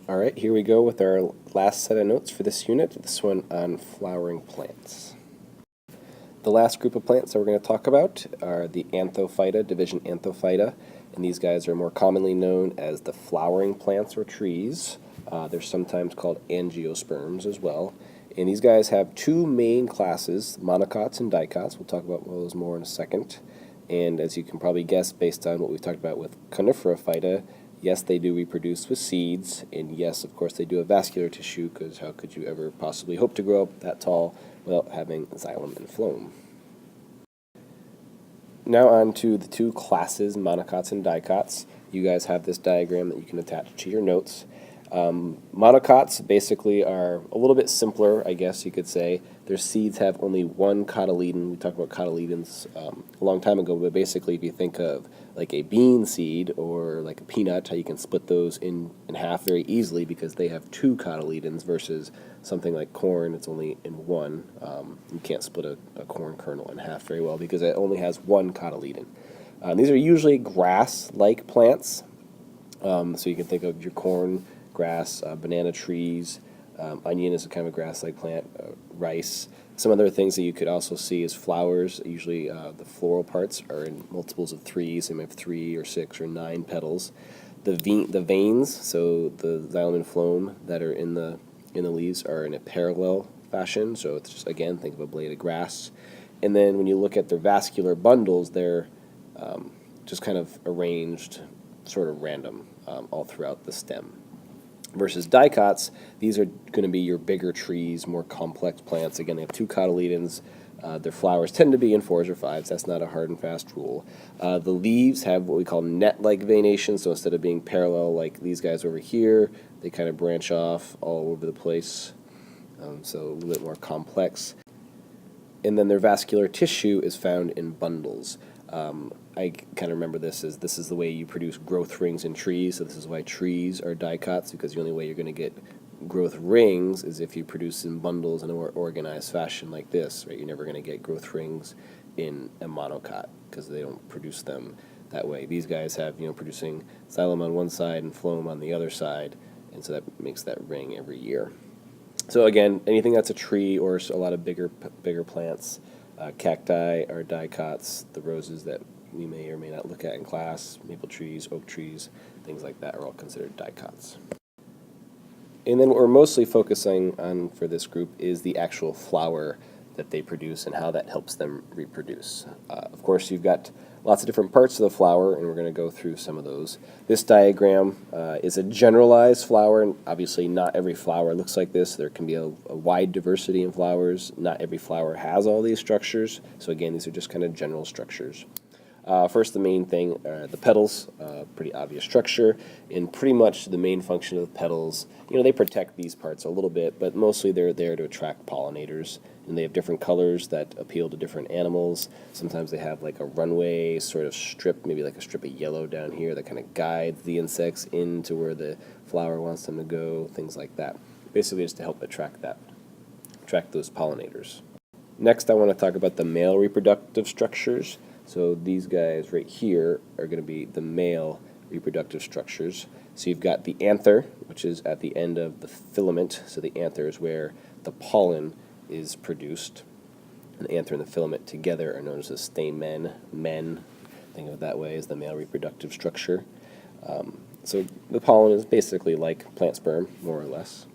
All right, here we go with our last set of notes for this unit, this one on flowering plants. The last group of plants that we're going to talk about are the Anthophyta, division Anthophyta, and these guys are more commonly known as the flowering plants or trees. They're sometimes called angiosperms as well. And these guys have two main classes, monocots and dicots. We'll talk about those more in a second. And as you can probably guess based on what we talked about with conifera phyta, yes, they do reproduce with seeds, and yes, of course, they do have vascular tissue, because how could you ever possibly hope to grow up that tall without having xylem and phloem? Now on to the two classes, monocots and dicots. You guys have this diagram that you can attach to your notes. Monocots basically are a little bit simpler, I guess you could say. Their seeds have only one cotyledon. We talked about cotyledons a long time ago, but basically if you think of like a bean seed or like a peanut, how you can split those in half very easily because they have two cotyledons versus something like corn, it's only in one. You can't split a corn kernel in half very well because it only has one cotyledon. These are usually grass-like plants, so you can think of your corn, grass, banana trees, onion is a kind of a grass-like plant, rice. Some other things that you could also see is flowers. Usually the floral parts are in multiples of threes. They may have 3 or 6 or 9 petals. The veins, so the xylem and phloem that are in the leaves are in a parallel fashion. So it's just, again, think of a blade of grass. And then when you look at their vascular bundles, they're just kind of arranged sort of random all throughout the stem. Versus dicots, these are going to be your bigger trees, more complex plants. Again, they have two cotyledons. Their flowers tend to be in 4s or 5s. That's not a hard and fast rule. The leaves have what we call net-like venation, so instead of being parallel like these guys over here, they kind of branch off all over the place, so a little bit more complex. And then their vascular tissue is found in bundles. I kind of remember this as this is the way you produce growth rings in trees, so this is why trees are dicots, because the only way you're going to get growth rings is if you produce in bundles in a more organized fashion like this, right? You're never going to get growth rings in a monocot because they don't produce them that way. These guys have, producing xylem on one side and phloem on the other side, and so that makes that ring every year. So again, anything that's a tree or a lot of bigger plants, cacti are dicots. The roses that we may or may not look at in class, maple trees, oak trees, things like that are all considered dicots. And then what we're mostly focusing on for this group is the actual flower that they produce and how that helps them reproduce. Of course, you've got lots of different parts of the flower, and we're going to go through some of those. This diagram is a generalized flower, and obviously not every flower looks like this. There can be a wide diversity in flowers. Not every flower has all these structures, so again, these are just kind of general structures. First, the main thing, the petals, pretty obvious structure, and pretty much the main function of the petals, they protect these parts a little bit, but mostly they're there to attract pollinators, and they have different colors that appeal to different animals. Sometimes they have like a runway sort of strip, maybe like a strip of yellow down here that kind of guides the insects into where the flower wants them to go, things like that. Basically just to help attract those pollinators. Next, I want to talk about the male reproductive structures. So these guys right here are going to be the male reproductive structures. So you've got the anther, which is at the end of the filament. So the anther is where the pollen is produced. And the anther and the filament together are known as the stamen. Men, think of it that way, as the male reproductive structure. So the pollen is basically like plant sperm, more or less.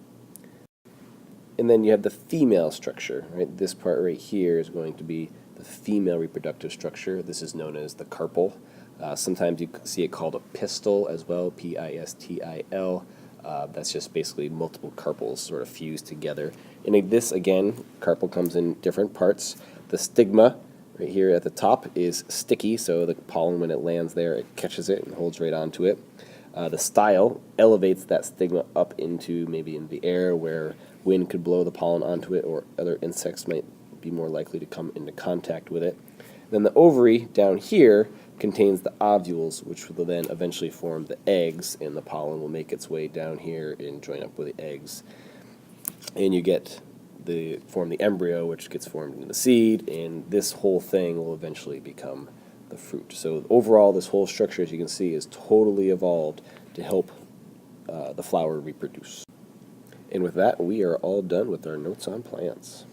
And then you have the female structure, right? This part right here is going to be the female reproductive structure. This is known as the carpel. Sometimes you see it called a pistil as well, P-I-S-T-I-L. That's just basically multiple carpels sort of fused together. And this, again, carpel comes in different parts. The stigma right here at the top is sticky, so the pollen, when it lands there, it catches it and holds right onto it. The style elevates that stigma up into maybe in the air where wind could blow the pollen onto it, or other insects might be more likely to come into contact with it. Then the ovary down here contains the ovules, which will then eventually form the eggs, and the pollen will make its way down here and join up with the eggs. And you form the embryo, which gets formed into the seed, and this whole thing will eventually become the fruit. So overall, this whole structure, as you can see, is totally evolved to help the flower reproduce. And with that, we are all done with our notes on plants.